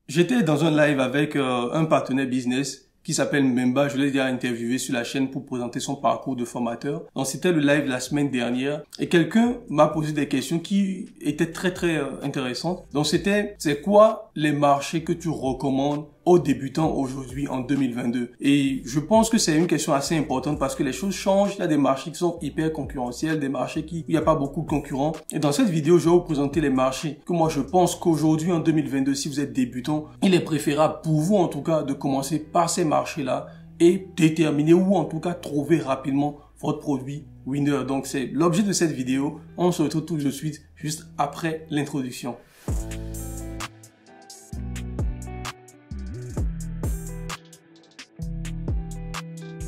J'étais dans un live avec un partenaire business qui s'appelle Memba. Je l'ai déjà interviewé sur la chaîne pour présenter son parcours de formateur. Donc c'était le live la semaine dernière et quelqu'un m'a posé des questions qui étaient très intéressantes. Donc c'est quoi les marchés que tu recommandes aux débutants aujourd'hui en 2022? Et je pense que c'est une question assez importante parce que les choses changent. Il y a des marchés qui sont hyper concurrentiels, des marchés où il n'y a pas beaucoup de concurrents. Et dans cette vidéo, je vais vous présenter les marchés que moi je pense qu'aujourd'hui en 2022, si vous êtes débutant, il est préférable pour vous en tout cas de commencer par ces marchés-là et déterminer ou en tout cas trouver rapidement votre produit winner. Donc c'est l'objet de cette vidéo. On se retrouve tout de suite juste après l'introduction.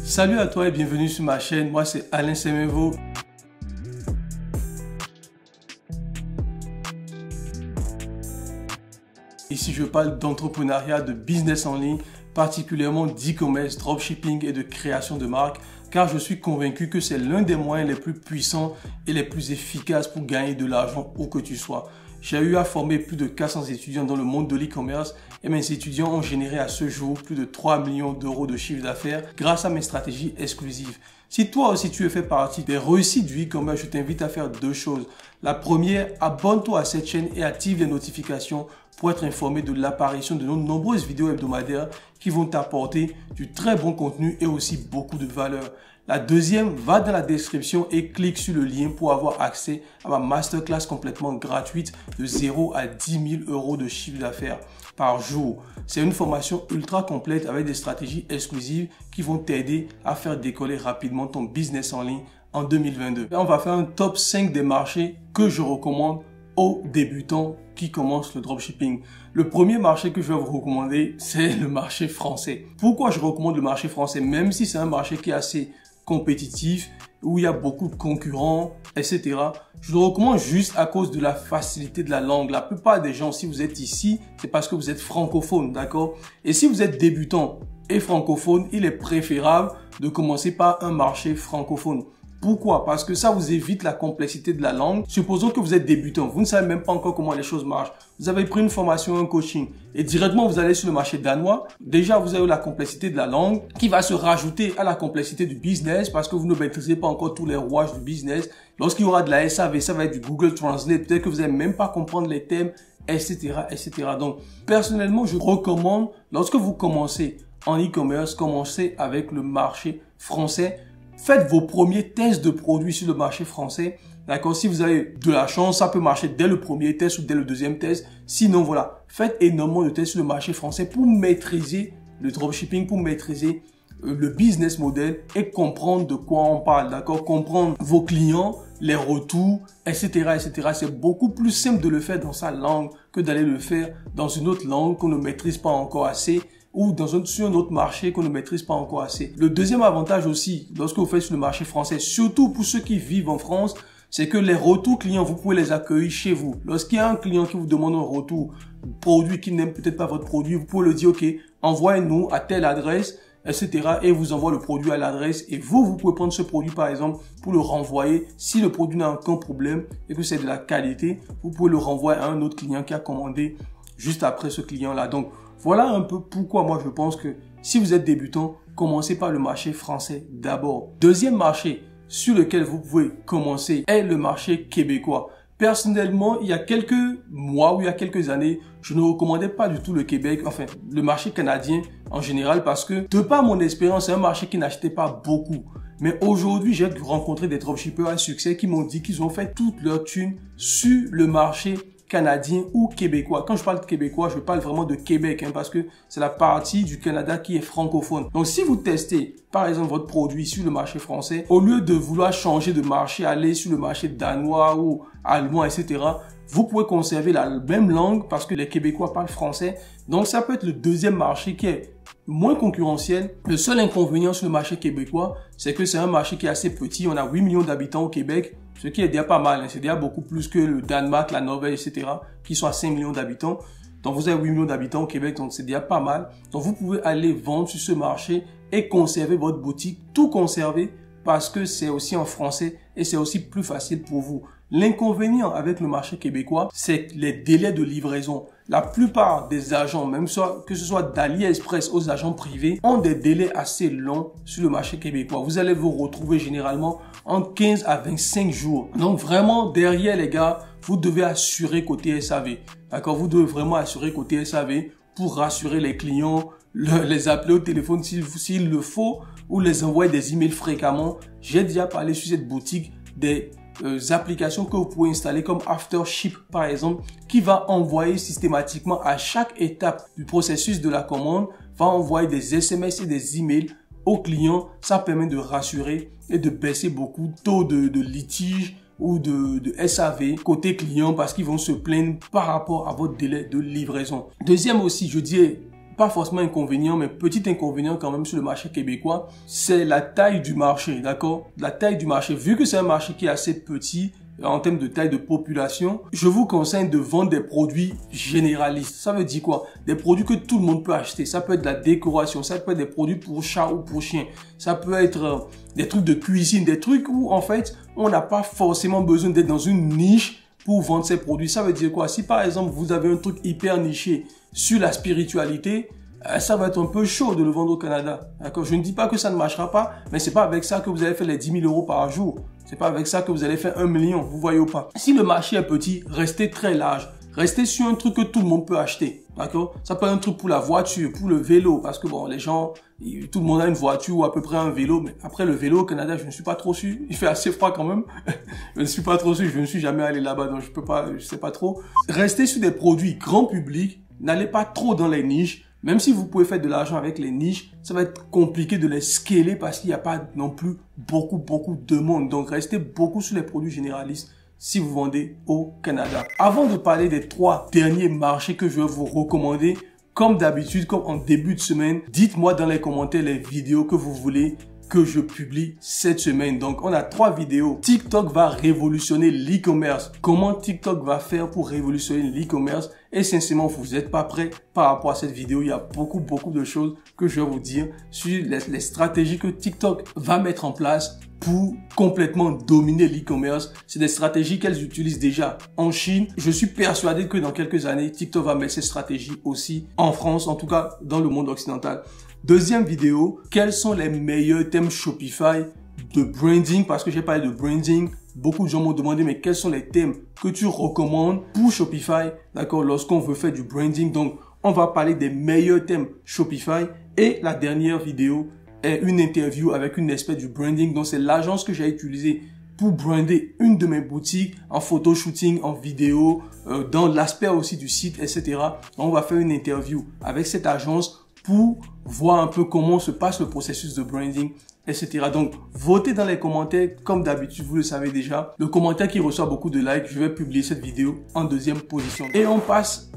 Salut à toi et bienvenue sur ma chaîne. Moi c'est Alain Semenvo. Ici je parle d'entrepreneuriat, de business en ligne, particulièrement d'e-commerce, dropshipping et de création de marque, car je suis convaincu que c'est l'un des moyens les plus puissants et les plus efficaces pour gagner de l'argent où que tu sois. J'ai eu à former plus de 400 étudiants dans le monde de l'e-commerce et mes étudiants ont généré à ce jour plus de 3 millions d'euros de chiffre d'affaires grâce à mes stratégies exclusives. Si toi aussi tu fais partie des réussites du e-commerce, je t'invite à faire deux choses. La première, abonne-toi à cette chaîne et active les notifications pour être informé de l'apparition de nos nombreuses vidéos hebdomadaires qui vont t'apporter du très bon contenu et aussi beaucoup de valeur. La deuxième, va dans la description et clique sur le lien pour avoir accès à ma masterclass complètement gratuite de 0 à 10 000 euros de chiffre d'affaires par jour. C'est une formation ultra complète avec des stratégies exclusives qui vont t'aider à faire décoller rapidement ton business en ligne en 2022. Là, on va faire un top 5 des marchés que je recommande aux débutants qui commencent le dropshipping. Le premier marché que je vais vous recommander, c'est le marché français. Pourquoi je recommande le marché français? Même si c'est un marché qui est assez compétitif, où il y a beaucoup de concurrents, etc. Je le recommande juste à cause de la facilité de la langue. La plupart des gens, si vous êtes ici, c'est parce que vous êtes francophone, d'accord? Et si vous êtes débutant et francophone, il est préférable de commencer par un marché francophone. Pourquoi? Parce que ça vous évite la complexité de la langue. Supposons que vous êtes débutant, vous ne savez même pas encore comment les choses marchent. Vous avez pris une formation, un coaching et directement vous allez sur le marché danois. Déjà, vous avez la complexité de la langue qui va se rajouter à la complexité du business parce que vous ne maîtrisez pas encore tous les rouages du business. Lorsqu'il y aura de la SAV, ça va être du Google Translate. Peut-être que vous n'allez même pas comprendre les thèmes, etc., etc. Donc, personnellement, je recommande, lorsque vous commencez en e-commerce, commencez avec le marché français. Faites vos premiers tests de produits sur le marché français. D'accord? Si vous avez de la chance, ça peut marcher dès le premier test ou dès le deuxième test. Sinon, voilà, faites énormément de tests sur le marché français pour maîtriser le dropshipping, pour maîtriser le business model et comprendre de quoi on parle. D'accord? Comprendre vos clients, les retours, etc., etc. C'est beaucoup plus simple de le faire dans sa langue que d'aller le faire dans une autre langue qu'on ne maîtrise pas encore assez, ou sur un autre marché qu'on ne maîtrise pas encore assez. Le deuxième avantage aussi, lorsque vous faites sur le marché français, surtout pour ceux qui vivent en France, c'est que les retours clients, vous pouvez les accueillir chez vous. Lorsqu'il y a un client qui vous demande un retour produit, qui n'aime peut-être pas votre produit, vous pouvez le dire, OK, envoyez-nous à telle adresse, etc. et vous envoie le produit à l'adresse et vous pouvez prendre ce produit par exemple pour le renvoyer. Si le produit n'a aucun problème et que c'est de la qualité, vous pouvez le renvoyer à un autre client qui a commandé juste après ce client-là. Donc, voilà un peu pourquoi moi je pense que si vous êtes débutant, commencez par le marché français d'abord. Deuxième marché sur lequel vous pouvez commencer est le marché québécois. Personnellement, il y a quelques mois ou il y a quelques années, je ne recommandais pas du tout le Québec, enfin le marché canadien en général parce que de par mon expérience, c'est un marché qui n'achetait pas beaucoup. Mais aujourd'hui, j'ai rencontré des dropshippers à succès qui m'ont dit qu'ils ont fait toute leur thune sur le marché canadien ou québécois. Quand je parle de québécois, je parle vraiment de Québec parce que c'est la partie du Canada qui est francophone. Donc, si vous testez, par exemple, votre produit sur le marché français, au lieu de vouloir changer de marché, aller sur le marché danois ou allemand, etc., vous pouvez conserver la même langue parce que les Québécois parlent français. Donc, ça peut être le deuxième marché qui est moins concurrentiel. Le seul inconvénient sur le marché québécois, c'est que c'est un marché qui est assez petit. On a 8 millions d'habitants au Québec, ce qui est déjà pas mal. C'est déjà beaucoup plus que le Danemark, la Norvège, etc., qui sont à 5 millions d'habitants. Donc, vous avez 8 millions d'habitants au Québec, donc c'est déjà pas mal. Donc, vous pouvez aller vendre sur ce marché et conserver votre boutique, tout conserver parce que c'est aussi en français et c'est aussi plus facile pour vous. L'inconvénient avec le marché québécois, c'est les délais de livraison. La plupart des agents, même que ce soit d'AliExpress aux agents privés, ont des délais assez longs sur le marché québécois. Vous allez vous retrouver généralement entre 15 à 25 jours. Donc vraiment, derrière les gars, vous devez assurer côté SAV. D'accord? Vous devez vraiment assurer côté SAV pour rassurer les clients, les appeler au téléphone s'il le faut, ou les envoyer des emails fréquemment. J'ai déjà parlé sur cette boutique des applications que vous pouvez installer comme Aftership par exemple, qui va envoyer systématiquement à chaque étape du processus de la commande, va envoyer des SMS et des emails aux clients. Ça permet de rassurer et de baisser beaucoup le taux de litige ou de SAV côté client parce qu'ils vont se plaindre par rapport à votre délai de livraison. Deuxième aussi, je dirais, pas forcément inconvénient, mais petit inconvénient quand même sur le marché québécois, c'est la taille du marché, d'accord? La taille du marché. Vu que c'est un marché qui est assez petit en termes de taille de population, je vous conseille de vendre des produits généralistes. Ça veut dire quoi? Des produits que tout le monde peut acheter. Ça peut être de la décoration, ça peut être des produits pour chat ou pour chien. Ça peut être des trucs de cuisine, des trucs où en fait, on n'a pas forcément besoin d'être dans une niche pour vendre ces produits. Ça veut dire quoi? Si par exemple, vous avez un truc hyper niché sur la spiritualité, ça va être un peu chaud de le vendre au Canada. D'accord? Je ne dis pas que ça ne marchera pas, mais c'est pas avec ça que vous allez faire les 10 000 euros par jour. C'est pas avec ça que vous allez faire 1 million. Vous voyez ou pas? Si le marché est petit, restez très large. Restez sur un truc que tout le monde peut acheter. D'accord? Ça peut être un truc pour la voiture, pour le vélo, parce que bon, les gens, tout le monde a une voiture ou à peu près un vélo, mais après le vélo au Canada, je ne suis pas trop sûr. Il fait assez froid quand même. Je ne suis pas trop sûr. Je ne suis jamais allé là-bas, donc je sais pas trop. Restez sur des produits grand public. N'allez pas trop dans les niches. Même si vous pouvez faire de l'argent avec les niches, ça va être compliqué de les scaler parce qu'il n'y a pas non plus beaucoup de monde. Donc, restez beaucoup sur les produits généralistes si vous vendez au Canada. Avant de parler des 3 derniers marchés que je vais vous recommander, comme d'habitude, comme en début de semaine, dites-moi dans les commentaires les vidéos que vous voulez que je publie cette semaine. Donc, on a 3 vidéos. TikTok va révolutionner l'e-commerce. Comment TikTok va faire pour révolutionner l'e-commerce? Et sincèrement, vous n'êtes pas prêt par rapport à cette vidéo. Il y a beaucoup de choses que je vais vous dire sur les stratégies que TikTok va mettre en place pour complètement dominer l'e-commerce. C'est des stratégies qu'elles utilisent déjà en Chine. Je suis persuadé que dans quelques années, TikTok va mettre ces stratégies aussi en France, en tout cas dans le monde occidental. Deuxième vidéo, quels sont les meilleurs thèmes Shopify de branding? Parce que j'ai parlé de branding. Beaucoup de gens m'ont demandé, mais quels sont les thèmes que tu recommandes pour Shopify, d'accord, lorsqu'on veut faire du branding? Donc, on va parler des meilleurs thèmes Shopify. Et la dernière vidéo est une interview avec une experte du branding. Donc, c'est l'agence que j'ai utilisée pour brander une de mes boutiques en photo shooting, en vidéo, dans l'aspect aussi du site, etc. On va faire une interview avec cette agence pour voir un peu comment se passe le processus de branding, etc. Donc, votez dans les commentaires, comme d'habitude, vous le savez déjà. Le commentaire qui reçoit beaucoup de likes, je vais publier cette vidéo en 2e position. Et on passe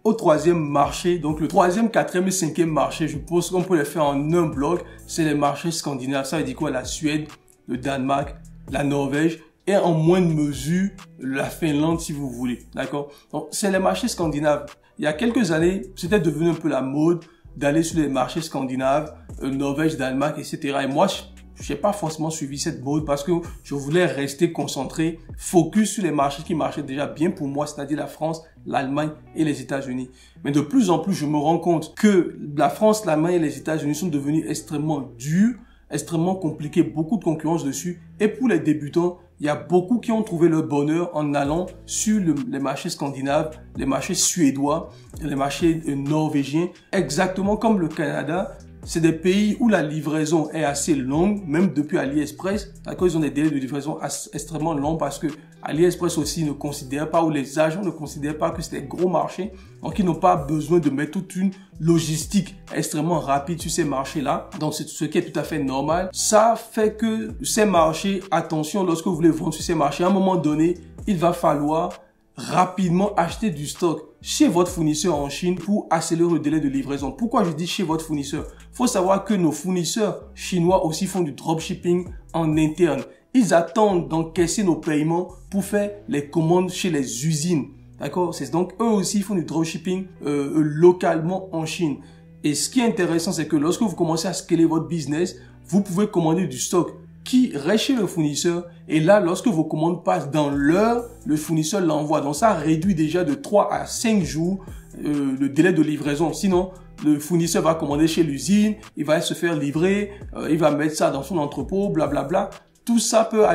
au 3e marché. Donc, le 3e, 4e et 5e marché, je pense qu'on peut les faire en un bloc. C'est les marchés scandinaves. Ça veut dire quoi? La Suède, le Danemark, la Norvège et en moindre mesure, la Finlande, si vous voulez. D'accord? Donc, c'est les marchés scandinaves. Il y a quelques années, c'était devenu un peu la mode d'aller sur les marchés scandinaves, Norvège, Danemark, etc. Et moi, je n'ai pas forcément suivi cette mode parce que je voulais rester concentré, focus sur les marchés qui marchaient déjà bien pour moi, c'est-à-dire la France, l'Allemagne et les États-Unis. Mais de plus en plus, je me rends compte que la France, l'Allemagne et les États-Unis sont devenus extrêmement durs, extrêmement compliqués, beaucoup de concurrence dessus. Et pour les débutants, il y a beaucoup qui ont trouvé leur bonheur en allant sur les marchés scandinaves, les marchés suédois, les marchés norvégiens, exactement comme le Canada. C'est des pays où la livraison est assez longue, même depuis AliExpress. D'accord, ils ont des délais de livraison extrêmement longs parce que AliExpress aussi ne considère pas, ou les agents ne considèrent pas que c'est des gros marchés. Donc, ils n'ont pas besoin de mettre toute une logistique extrêmement rapide sur ces marchés-là. Donc, c'est ce qui est tout à fait normal. Ça fait que ces marchés, attention, lorsque vous voulez vendre sur ces marchés, à un moment donné, il va falloir rapidement acheter du stock chez votre fournisseur en Chine pour accélérer le délai de livraison. Pourquoi je dis chez votre fournisseur? Faut savoir que nos fournisseurs chinois aussi font du dropshipping en interne. Ils attendent d'encaisser nos paiements pour faire les commandes chez les usines. D'accord? C'est donc eux aussi font du dropshipping localement en Chine. Et ce qui est intéressant, c'est que lorsque vous commencez à scaler votre business, vous pouvez commander du stock qui reste chez le fournisseur. Et là, lorsque vos commandes passent dans l'heure, le fournisseur l'envoie. Donc ça réduit déjà de 3 à 5 jours le délai de livraison. Sinon, le fournisseur va commander chez l'usine, il va se faire livrer, il va mettre ça dans son entrepôt, blablabla. Tout ça peut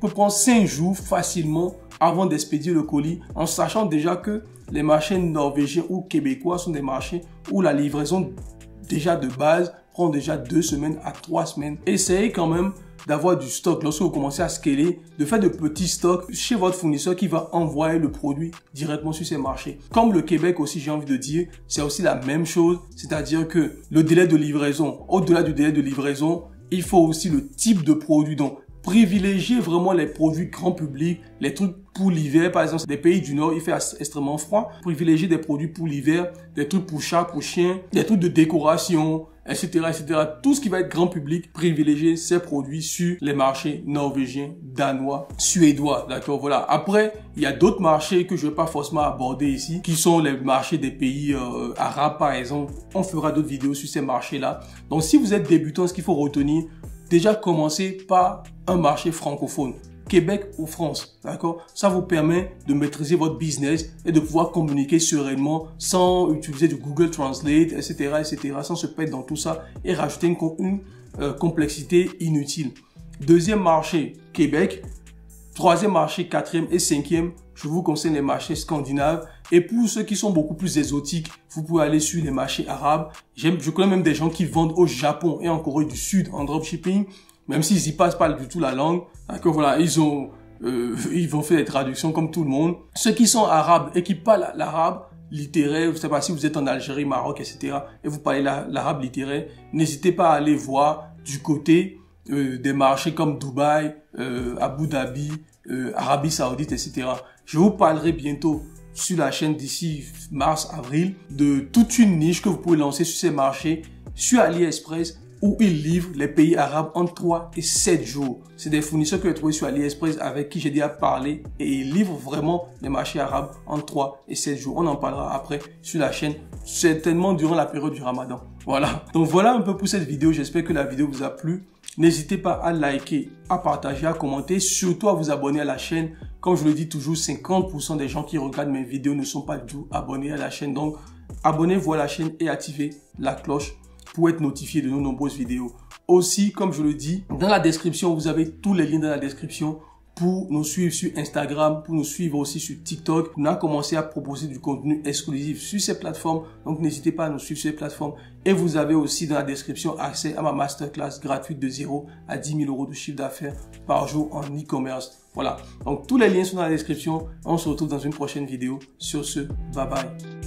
prendre 5 jours facilement avant d'expédier le colis, en sachant déjà que les marchés norvégiens ou québécois sont des marchés où la livraison déjà de base prend déjà 2 semaines à 3 semaines. Essayez quand même d'avoir du stock lorsque vous commencez à scaler, de faire de petits stocks chez votre fournisseur qui va envoyer le produit directement sur ces marchés. Comme le Québec aussi, j'ai envie de dire, c'est aussi la même chose, c'est-à-dire que le délai de livraison, au-delà du délai de livraison, il faut aussi le type de produit. Donc, privilégiez vraiment les produits grand public, les trucs pour l'hiver. Par exemple, des pays du Nord, il fait extrêmement froid. Privilégiez des produits pour l'hiver, des trucs pour chat, pour chien, des trucs de décoration, etc., etc. Tout ce qui va être grand public, privilégiez ces produits sur les marchés norvégiens, danois, suédois. D'accord, voilà. Après, il y a d'autres marchés que je ne vais pas forcément aborder ici, qui sont les marchés des pays arabes, par exemple. On fera d'autres vidéos sur ces marchés-là. Donc, si vous êtes débutant, ce qu'il faut retenir, déjà commencez par un marché francophone, Québec ou France, d'accord? Ça vous permet de maîtriser votre business et de pouvoir communiquer sereinement sans utiliser du Google Translate, etc., etc., sans se perdre dans tout ça et rajouter une complexité inutile. Deuxième marché, Québec. Troisième marché, quatrième et cinquième, je vous conseille les marchés scandinaves. Et pour ceux qui sont beaucoup plus exotiques, vous pouvez aller sur les marchés arabes. Je connais même des gens qui vendent au Japon et en Corée du Sud en dropshipping, même s'ils y passent pas du tout la langue. Donc voilà, ils vont faire des traductions comme tout le monde. Ceux qui sont arabes et qui parlent l'arabe littéraire, je ne sais pas si vous êtes en Algérie, Maroc, etc. et vous parlez l'arabe littéraire, n'hésitez pas à aller voir du côté des marchés comme Dubaï, Abu Dhabi, Arabie Saoudite, etc. Je vous parlerai bientôt sur la chaîne d'ici mars-avril de toute une niche que vous pouvez lancer sur ces marchés sur AliExpress où ils livrent les pays arabes en 3 et 7 jours. C'est des fournisseurs que j'ai trouvés sur AliExpress avec qui j'ai déjà parlé et ils livrent vraiment les marchés arabes en 3 et 7 jours. On en parlera après sur la chaîne, certainement durant la période du Ramadan. Voilà. Donc voilà un peu pour cette vidéo. J'espère que la vidéo vous a plu. N'hésitez pas à liker, à partager, à commenter, surtout à vous abonner à la chaîne. Comme je le dis toujours, 50% des gens qui regardent mes vidéos ne sont pas du tout abonnés à la chaîne. Donc, abonnez-vous à la chaîne et activez la cloche pour être notifié de nos nombreuses vidéos. Aussi, comme je le dis, dans la description, vous avez tous les liens dans la description pour nous suivre sur Instagram, pour nous suivre aussi sur TikTok. On a commencé à proposer du contenu exclusif sur ces plateformes, donc n'hésitez pas à nous suivre sur ces plateformes. Et vous avez aussi dans la description accès à ma masterclass gratuite de 0 à 10 000 euros de chiffre d'affaires par jour en e-commerce. Voilà, donc tous les liens sont dans la description. On se retrouve dans une prochaine vidéo. Sur ce, bye bye.